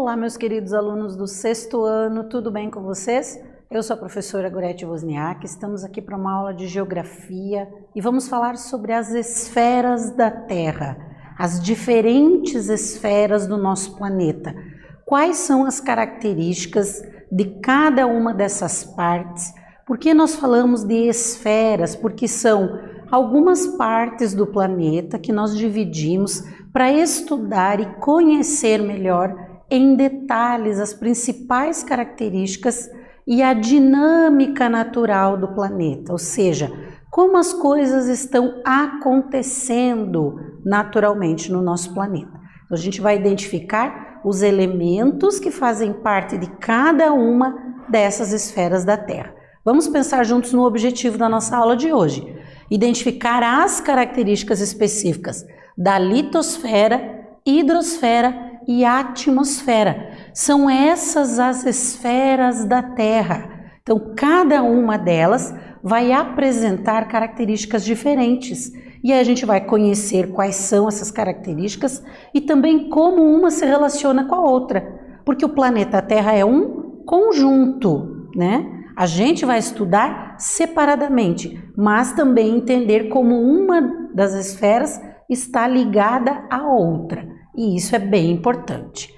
Olá, meus queridos alunos do sexto ano, tudo bem com vocês? Eu sou a professora Gorete Wozniak, estamos aqui para uma aula de geografia e vamos falar sobre as esferas da Terra, as diferentes esferas do nosso planeta. Quais são as características de cada uma dessas partes? Por que nós falamos de esferas? Porque são algumas partes do planeta que nós dividimos para estudar e conhecer melhor em detalhes as principais características e a dinâmica natural do planeta, ou seja, como as coisas estão acontecendo naturalmente no nosso planeta. Então, a gente vai identificar os elementos que fazem parte de cada uma dessas esferas da Terra. Vamos pensar juntos no objetivo da nossa aula de hoje. Identificar as características específicas da litosfera, hidrosfera e atmosfera. São essas as esferas da Terra. Então, cada uma delas vai apresentar características diferentes. E aí a gente vai conhecer quais são essas características e também como uma se relaciona com a outra. Porque o planeta Terra é um conjunto, né? A gente vai estudar separadamente, mas também entender como uma das esferas está ligada à outra. E isso é bem importante.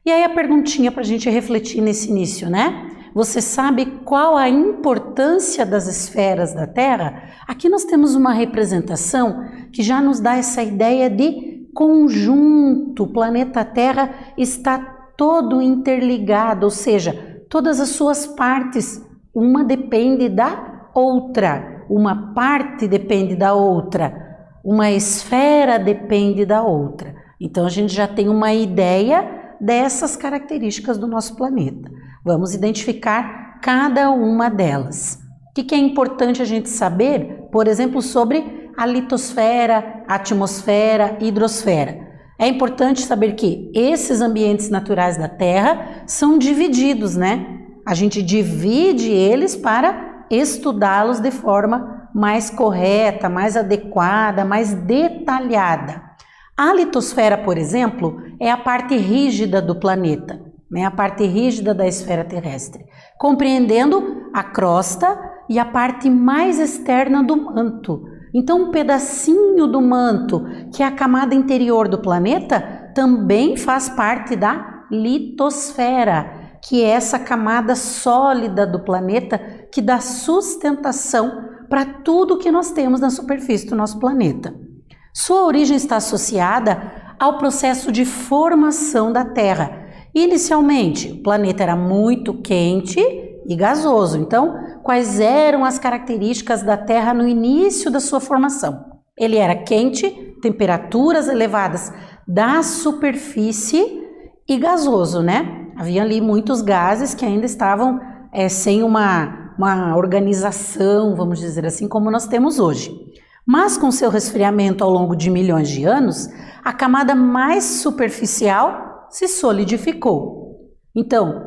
E aí a perguntinha para a gente refletir nesse início, né? Você sabe qual a importância das esferas da Terra? Aqui nós temos uma representação que já nos dá essa ideia de conjunto. O planeta Terra está todo interligado, ou seja, todas as suas partes, uma depende da outra, uma parte depende da outra, uma esfera depende da outra. Então a gente já tem uma ideia dessas características do nosso planeta. Vamos identificar cada uma delas. O que é importante a gente saber, por exemplo, sobre a litosfera, atmosfera, hidrosfera? É importante saber que esses ambientes naturais da Terra são divididos, né? A gente divide eles para estudá-los de forma mais correta, mais adequada, mais detalhada. A litosfera, por exemplo, é a parte rígida do planeta, né? A parte rígida da esfera terrestre, compreendendo a crosta e a parte mais externa do manto. Então, um pedacinho do manto, que é a camada interior do planeta, também faz parte da litosfera, que é essa camada sólida do planeta que dá sustentação para tudo que nós temos na superfície do nosso planeta. Sua origem está associada ao processo de formação da Terra. Inicialmente, o planeta era muito quente e gasoso. Então, quais eram as características da Terra no início da sua formação? Ele era quente, temperaturas elevadas da superfície e gasoso, né? Havia ali muitos gases que ainda estavam sem uma organização, vamos dizer assim, como nós temos hoje. Mas com seu resfriamento ao longo de milhões de anos, a camada mais superficial se solidificou. Então,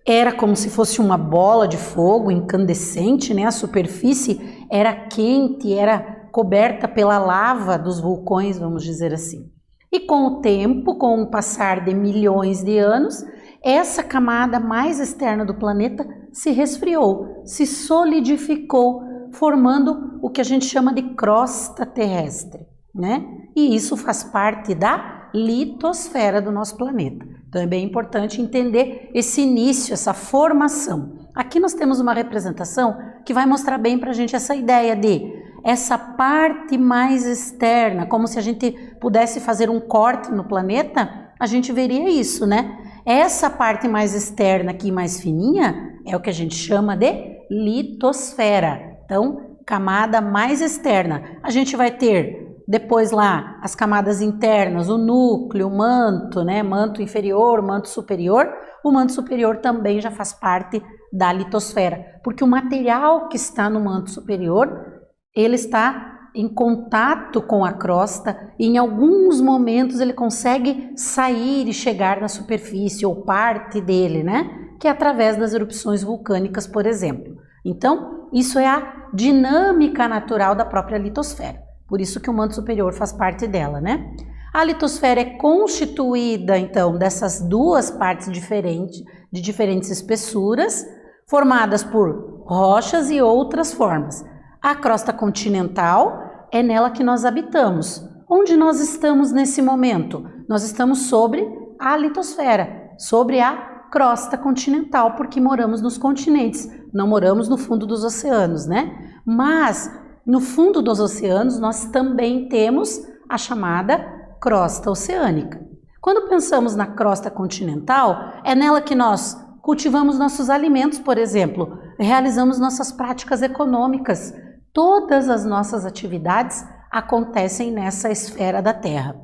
era como se fosse uma bola de fogo incandescente, né? A superfície era quente, era coberta pela lava dos vulcões, vamos dizer assim. E com o tempo, com o passar de milhões de anos, essa camada mais externa do planeta se resfriou, se solidificou, formando o que a gente chama de crosta terrestre, né? E isso faz parte da litosfera do nosso planeta. Então é bem importante entender esse início, essa formação. Aqui nós temos uma representação que vai mostrar bem para a gente essa ideia de essa parte mais externa, como se a gente pudesse fazer um corte no planeta, a gente veria isso, né? Essa parte mais externa aqui, mais fininha, é o que a gente chama de litosfera. Então, camada mais externa. A gente vai ter depois lá as camadas internas, o núcleo, o manto, né? Manto inferior, manto superior. O manto superior também já faz parte da litosfera, porque o material que está no manto superior, ele está em contato com a crosta e em alguns momentos ele consegue sair e chegar na superfície ou parte dele, né? Que é através das erupções vulcânicas, por exemplo. Então, isso é a dinâmica natural da própria litosfera. Por isso que o manto superior faz parte dela, né? A litosfera é constituída, então, dessas duas partes diferentes, de diferentes espessuras, formadas por rochas e outras formas. A crosta continental é nela que nós habitamos. Onde nós estamos nesse momento? Nós estamos sobre a litosfera, sobre a crosta continental, porque moramos nos continentes, não moramos no fundo dos oceanos, né? Mas no fundo dos oceanos nós também temos a chamada crosta oceânica. Quando pensamos na crosta continental, é nela que nós cultivamos nossos alimentos, por exemplo, realizamos nossas práticas econômicas. Todas as nossas atividades acontecem nessa esfera da Terra.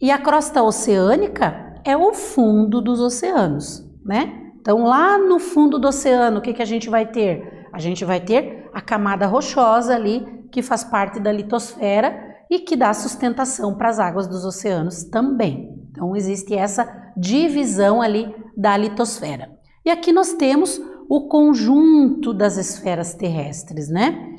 E a crosta oceânica é o fundo dos oceanos, né? Então, lá no fundo do oceano, o que a gente vai ter? A gente vai ter a camada rochosa ali, que faz parte da litosfera, e que dá sustentação para as águas dos oceanos também. Então, existe essa divisão ali da litosfera. E aqui nós temos o conjunto das esferas terrestres, né?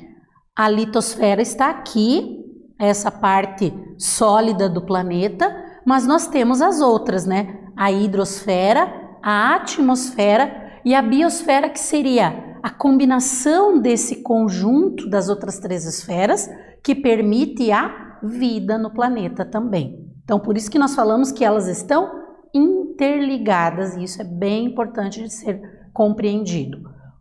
A litosfera está aqui, essa parte sólida do planeta, mas nós temos as outras, né? A hidrosfera, a atmosfera e a biosfera, que seria a combinação desse conjunto das outras três esferas, que permite a vida no planeta também. Então, por isso que nós falamos que elas estão interligadas, e isso é bem importante de ser compreendido.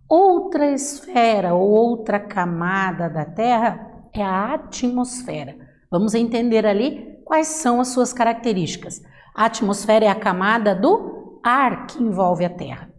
Outra esfera ou outra camada da Terra é a atmosfera. Vamos entender ali quais são as suas características. A atmosfera é a camada do ar que envolve a Terra.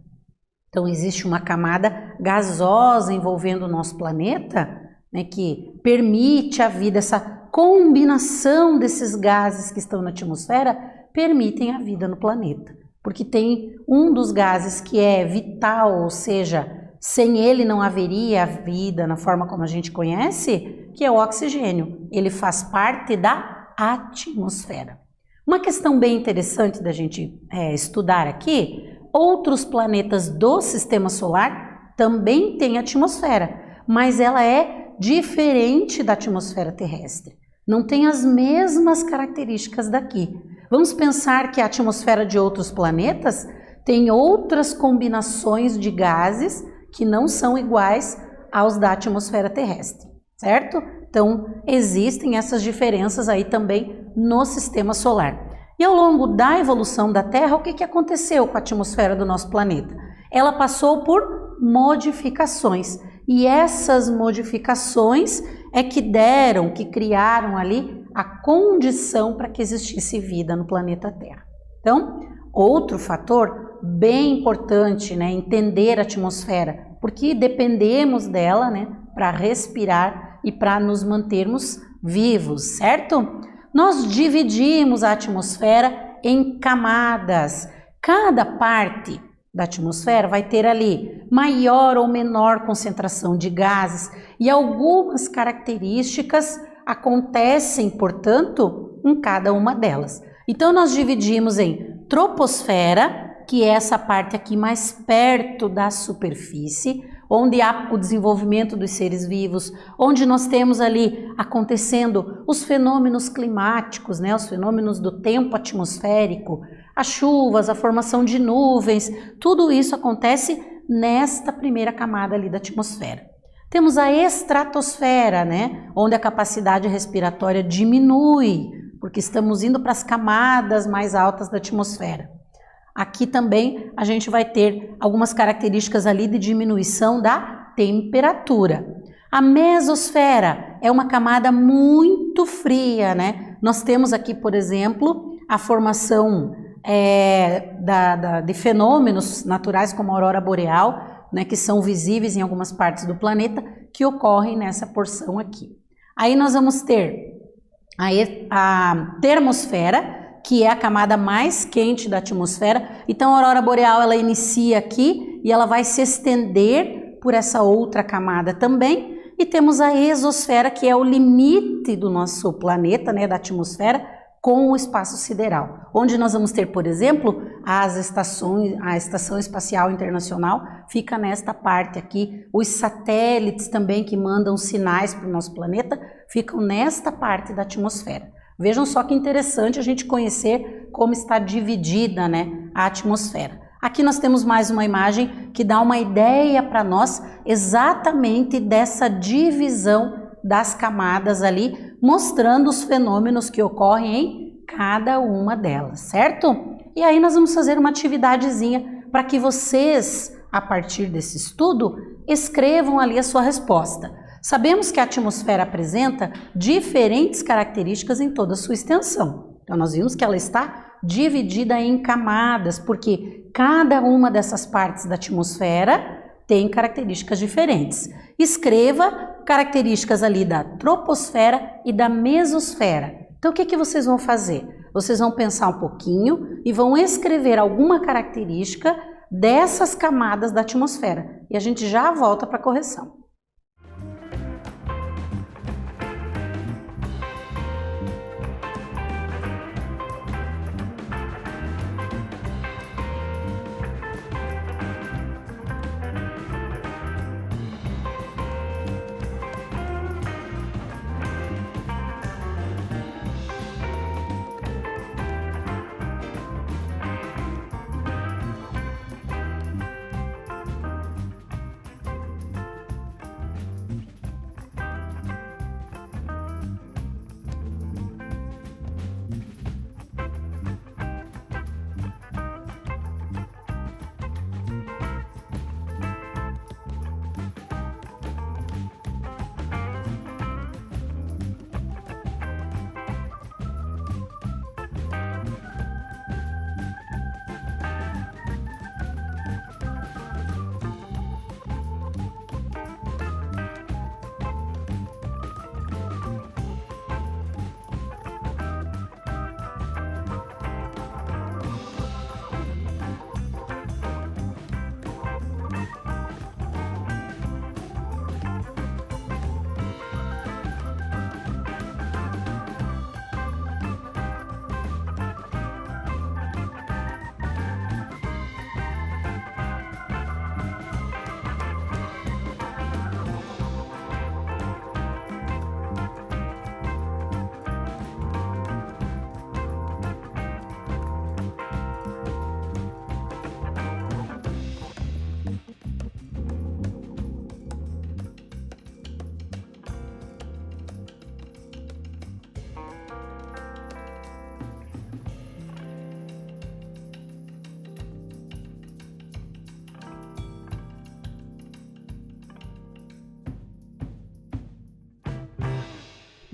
Então, existe uma camada gasosa envolvendo o nosso planeta, né, que permite a vida, essa combinação desses gases que estão na atmosfera permitem a vida no planeta. Porque tem um dos gases que é vital, ou seja, sem ele não haveria a vida na forma como a gente conhece, que é o oxigênio. Ele faz parte da atmosfera. Uma questão bem interessante da gente estudar aqui, outros planetas do Sistema Solar também têm atmosfera, mas ela é diferente da atmosfera terrestre. Não tem as mesmas características daqui. Vamos pensar que a atmosfera de outros planetas tem outras combinações de gases que não são iguais aos da atmosfera terrestre, certo? Então, existem essas diferenças aí também no Sistema Solar. E ao longo da evolução da Terra, o que aconteceu com a atmosfera do nosso planeta? Ela passou por modificações. E essas modificações é que criaram ali a condição para que existisse vida no planeta Terra. Então, outro fator bem importante, né, entender a atmosfera, porque dependemos dela, né, para respirar e para nos mantermos vivos, certo? Nós dividimos a atmosfera em camadas. Cada parte da atmosfera vai ter ali maior ou menor concentração de gases e algumas características acontecem, portanto, em cada uma delas. Então, nós dividimos em troposfera, que é essa parte aqui mais perto da superfície, onde há o desenvolvimento dos seres vivos, onde nós temos ali acontecendo os fenômenos climáticos, né, os fenômenos do tempo atmosférico, as chuvas, a formação de nuvens, tudo isso acontece nesta primeira camada ali da atmosfera. Temos a estratosfera, né, onde a capacidade respiratória diminui, porque estamos indo para as camadas mais altas da atmosfera. Aqui também a gente vai ter algumas características ali de diminuição da temperatura. A mesosfera é uma camada muito fria, né? Nós temos aqui, por exemplo, a formação de fenômenos naturais como a aurora boreal, né, que são visíveis em algumas partes do planeta, que ocorrem nessa porção aqui. Aí nós vamos ter a termosfera, que é a camada mais quente da atmosfera. Então a aurora boreal ela inicia aqui e ela vai se estender por essa outra camada também. E temos a exosfera, que é o limite do nosso planeta, né, da atmosfera, com o espaço sideral, onde nós vamos ter, por exemplo, a Estação Espacial Internacional fica nesta parte aqui, os satélites também que mandam sinais para o nosso planeta ficam nesta parte da atmosfera. Vejam só que interessante a gente conhecer como está dividida, né, a atmosfera. Aqui nós temos mais uma imagem que dá uma ideia para nós exatamente dessa divisão das camadas ali, mostrando os fenômenos que ocorrem em cada uma delas, certo? E aí nós vamos fazer uma atividadezinha para que vocês, a partir desse estudo, escrevam ali a sua resposta. Sabemos que a atmosfera apresenta diferentes características em toda a sua extensão. Então nós vimos que ela está dividida em camadas, porque cada uma dessas partes da atmosfera tem características diferentes. Escreva características ali da troposfera e da mesosfera. Então o que vocês vão fazer? Vocês vão pensar um pouquinho e vão escrever alguma característica dessas camadas da atmosfera. E a gente já volta para a correção.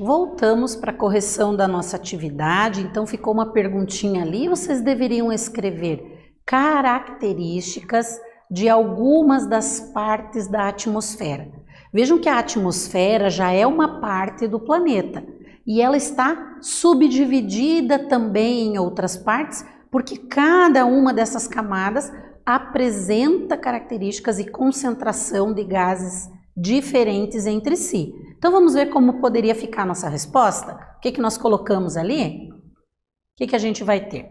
Voltamos para a correção da nossa atividade, então ficou uma perguntinha ali, vocês deveriam escrever características de algumas das partes da atmosfera. Vejam que a atmosfera já é uma parte do planeta e ela está subdividida também em outras partes, porque cada uma dessas camadas apresenta características e concentração de gases diferentes entre si. Então vamos ver como poderia ficar a nossa resposta? O que nós colocamos ali? O que a gente vai ter?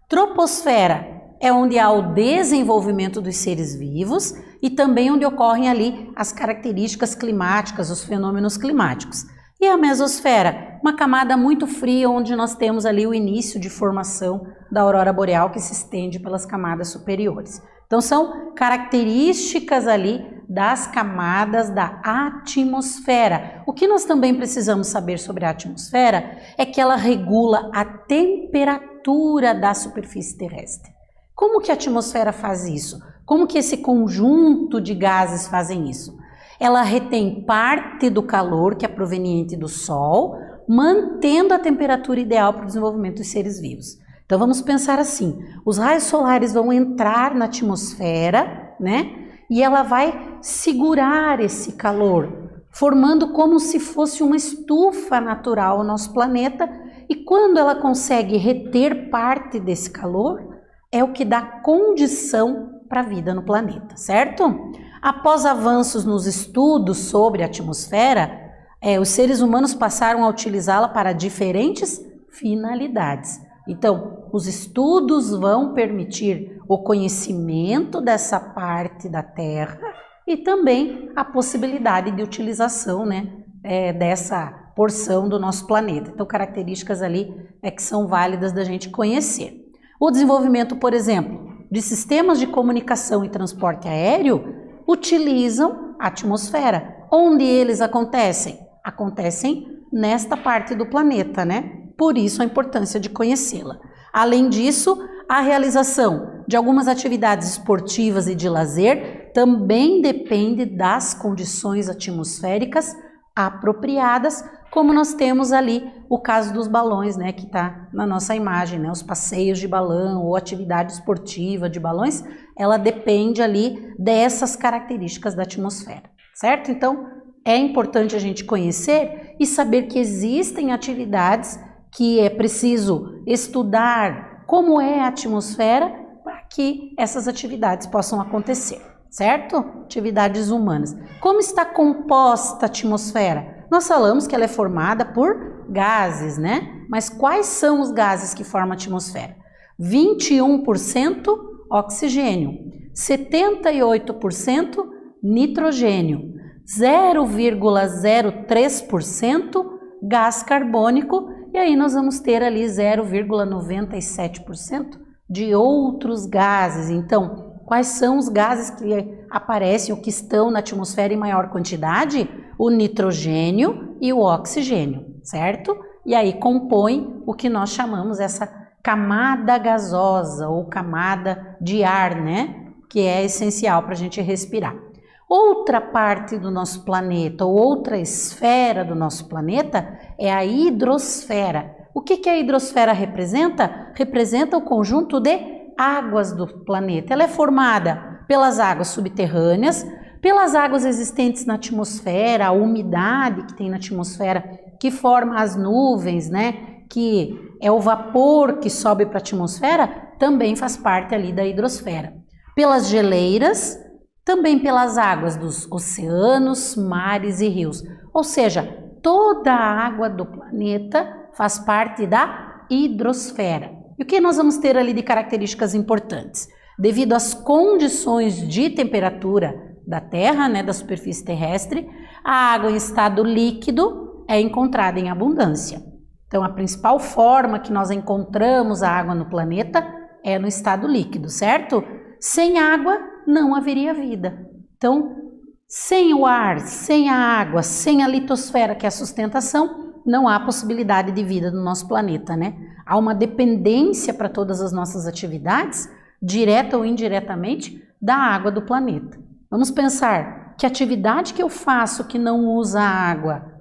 Troposfera é onde há o desenvolvimento dos seres vivos e também onde ocorrem ali as características climáticas, os fenômenos climáticos. E a mesosfera, uma camada muito fria onde nós temos ali o início de formação da aurora boreal que se estende pelas camadas superiores. Então são características ali das camadas da atmosfera. O que nós também precisamos saber sobre a atmosfera é que ela regula a temperatura da superfície terrestre. Como que a atmosfera faz isso? Como que esse conjunto de gases fazem isso? Ela retém parte do calor que é proveniente do Sol, mantendo a temperatura ideal para o desenvolvimento dos seres vivos. Então vamos pensar assim, os raios solares vão entrar na atmosfera, né? E ela vai segurar esse calor, formando como se fosse uma estufa natural ao nosso planeta, e quando ela consegue reter parte desse calor, é o que dá condição para a vida no planeta, certo? Após avanços nos estudos sobre a atmosfera, os seres humanos passaram a utilizá-la para diferentes finalidades. Então, os estudos vão permitir o conhecimento dessa parte da Terra e também a possibilidade de utilização, né, dessa porção do nosso planeta. Então, características ali que são válidas da gente conhecer. O desenvolvimento, por exemplo, de sistemas de comunicação e transporte aéreo utilizam a atmosfera. Onde eles acontecem? Acontecem nesta parte do planeta, né? Por isso a importância de conhecê-la. Além disso, a realização de algumas atividades esportivas e de lazer também depende das condições atmosféricas apropriadas, como nós temos ali o caso dos balões, né, que está na nossa imagem, né, os passeios de balão ou atividade esportiva de balões, ela depende ali dessas características da atmosfera, certo? Então, é importante a gente conhecer e saber que existem atividades que é preciso estudar como é a atmosfera para que essas atividades possam acontecer, certo? Atividades humanas. Como está composta a atmosfera? Nós falamos que ela é formada por gases, né? Mas quais são os gases que formam a atmosfera? 21% oxigênio, 78% nitrogênio, 0,03% gás carbônico, e aí nós vamos ter ali 0,97% de outros gases. Então, quais são os gases que aparecem ou que estão na atmosfera em maior quantidade? O nitrogênio e o oxigênio, certo? E aí compõe o que nós chamamos essa camada gasosa ou camada de ar, né? Que é essencial para a gente respirar. Outra parte do nosso planeta, ou outra esfera do nosso planeta, é a hidrosfera. O que a hidrosfera representa? Representa o conjunto de águas do planeta. Ela é formada pelas águas subterrâneas, pelas águas existentes na atmosfera, a umidade que tem na atmosfera, que forma as nuvens, né? Que é o vapor que sobe para a atmosfera, também faz parte ali da hidrosfera. Pelas geleiras, também pelas águas dos oceanos, mares e rios. Ou seja, toda a água do planeta faz parte da hidrosfera. E o que nós vamos ter ali de características importantes? Devido às condições de temperatura da Terra, né, da superfície terrestre, a água em estado líquido é encontrada em abundância. Então, a principal forma que nós encontramos a água no planeta é no estado líquido, certo? Sem água, não haveria vida. Então, sem o ar, sem a água, sem a litosfera, que é a sustentação, não há possibilidade de vida no nosso planeta, né? Há uma dependência para todas as nossas atividades, direta ou indiretamente, da água do planeta. Vamos pensar, que atividade que eu faço que não usa água?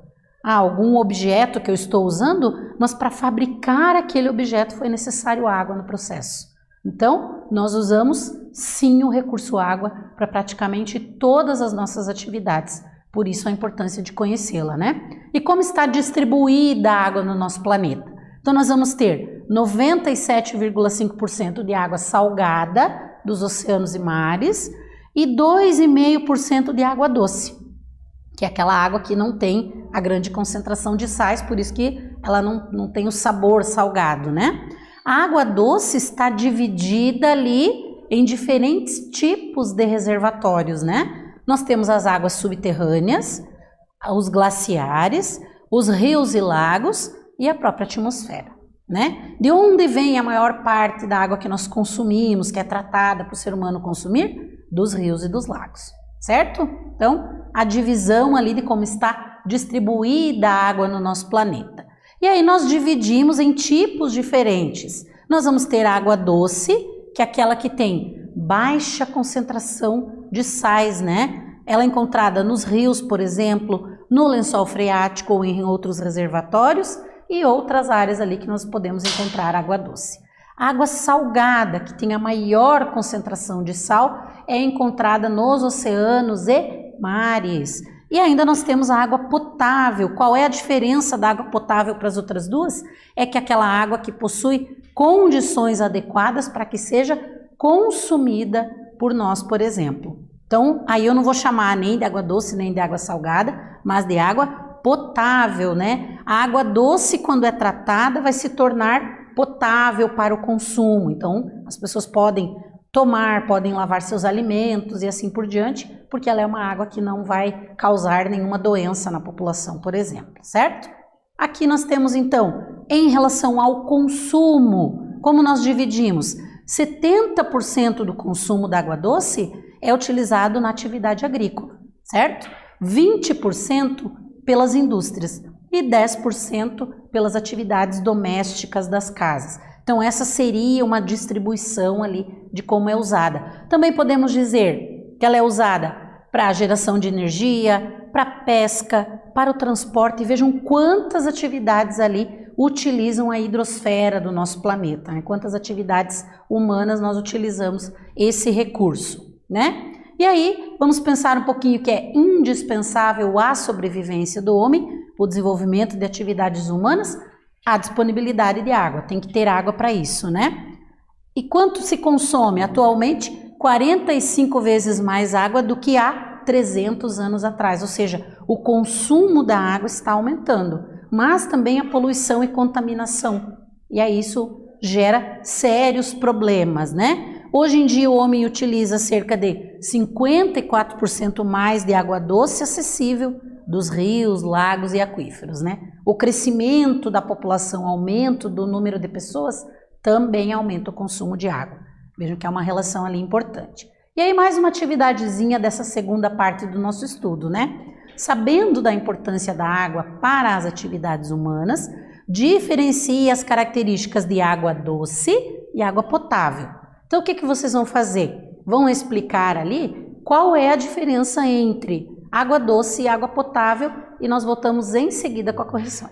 Algum objeto que eu estou usando, mas para fabricar aquele objeto foi necessário água no processo. Então, nós usamos sim o recurso água para praticamente todas as nossas atividades. Por isso a importância de conhecê-la, né? E como está distribuída a água no nosso planeta? Então, nós vamos ter 97,5% de água salgada dos oceanos e mares e 2,5% de água doce, que é aquela água que não tem a grande concentração de sais, por isso que ela não tem o sabor salgado, né? A água doce está dividida ali em diferentes tipos de reservatórios, né? Nós temos as águas subterrâneas, os glaciares, os rios e lagos e a própria atmosfera, né? De onde vem a maior parte da água que nós consumimos, que é tratada para o ser humano consumir? Dos rios e dos lagos, certo? Então, a divisão ali de como está distribuída a água no nosso planeta. E aí nós dividimos em tipos diferentes. Nós vamos ter a água doce, que é aquela que tem baixa concentração de sais, né? Ela é encontrada nos rios, por exemplo, no lençol freático ou em outros reservatórios e outras áreas ali que nós podemos encontrar água doce. A água salgada, que tem a maior concentração de sal, é encontrada nos oceanos e mares. E ainda nós temos a água potável. Qual é a diferença da água potável para as outras duas? É que aquela água que possui condições adequadas para que seja consumida por nós, por exemplo. Então, aí eu não vou chamar nem de água doce, nem de água salgada, mas de água potável, né? A água doce, quando é tratada, vai se tornar potável para o consumo. Então, as pessoas podem tomar, podem lavar seus alimentos e assim por diante, porque ela é uma água que não vai causar nenhuma doença na população, por exemplo, certo? Aqui nós temos então, em relação ao consumo, como nós dividimos? 70% do consumo da água doce é utilizado na atividade agrícola, certo? 20% pelas indústrias e 10% pelas atividades domésticas das casas. Então essa seria uma distribuição ali de como é usada. Também podemos dizer que ela é usada para a geração de energia, para a pesca, para o transporte. E vejam quantas atividades ali utilizam a hidrosfera do nosso planeta, né? Quantas atividades humanas nós utilizamos esse recurso, né? E aí, vamos pensar um pouquinho que é indispensável à sobrevivência do homem, o desenvolvimento de atividades humanas, a disponibilidade de água, tem que ter água para isso, né? E quanto se consome atualmente? 45 vezes mais água do que há 300 anos atrás, ou seja, o consumo da água está aumentando, mas também a poluição e contaminação, e aí isso gera sérios problemas, né? Hoje em dia o homem utiliza cerca de 54% mais de água doce acessível dos rios, lagos e aquíferos, né? O crescimento da população, aumento do número de pessoas, também aumenta o consumo de água. Vejam que é uma relação ali importante. E aí mais uma atividadezinha dessa segunda parte do nosso estudo, né? Sabendo da importância da água para as atividades humanas, diferencie as características de água doce e água potável. Então o que vocês vão fazer? Vão explicar ali qual é a diferença entre água doce e água potável e nós voltamos em seguida com a correção.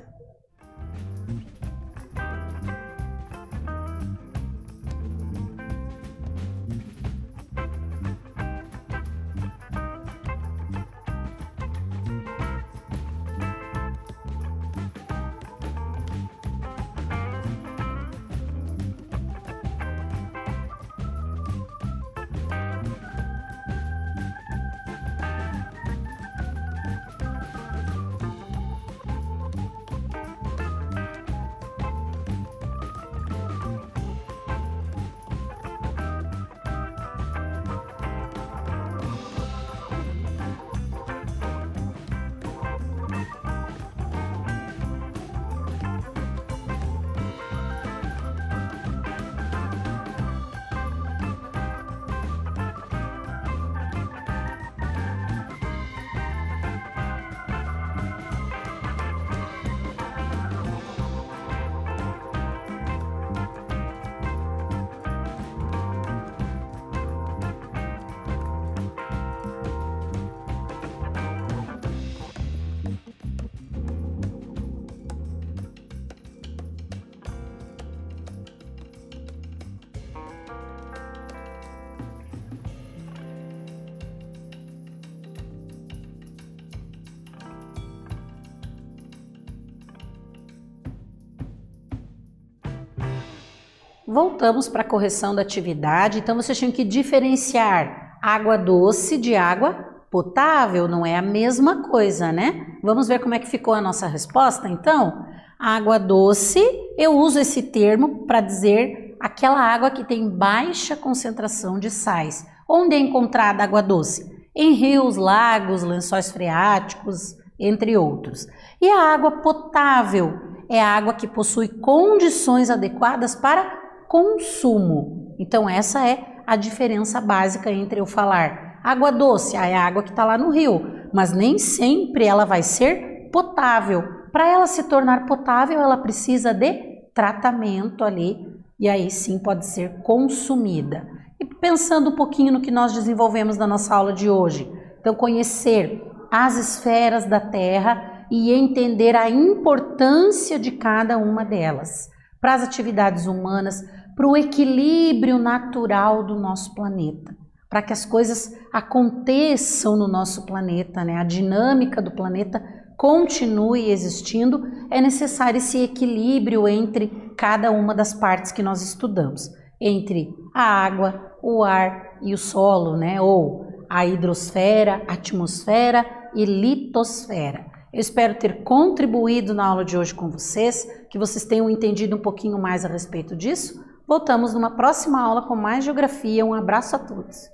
Voltamos para a correção da atividade, então vocês tinham que diferenciar água doce de água potável, não é a mesma coisa, né? Vamos ver como é que ficou a nossa resposta, então? Água doce, eu uso esse termo para dizer aquela água que tem baixa concentração de sais. Onde é encontrada água doce? Em rios, lagos, lençóis freáticos, entre outros. E a água potável é a água que possui condições adequadas para consumo. Então essa é a diferença básica entre eu falar água doce, é a água que está lá no rio, mas nem sempre ela vai ser potável. Para ela se tornar potável, ela precisa de tratamento ali, e aí sim pode ser consumida. E pensando um pouquinho no que nós desenvolvemos na nossa aula de hoje, então conhecer as esferas da Terra e entender a importância de cada uma delas para as atividades humanas, para o equilíbrio natural do nosso planeta, para que as coisas aconteçam no nosso planeta, né? A dinâmica do planeta continue existindo, é necessário esse equilíbrio entre cada uma das partes que nós estudamos, entre a água, o ar e o solo, né? Ou a hidrosfera, atmosfera e litosfera. Eu espero ter contribuído na aula de hoje com vocês, que vocês tenham entendido um pouquinho mais a respeito disso. Voltamos numa próxima aula com mais geografia. Um abraço a todos.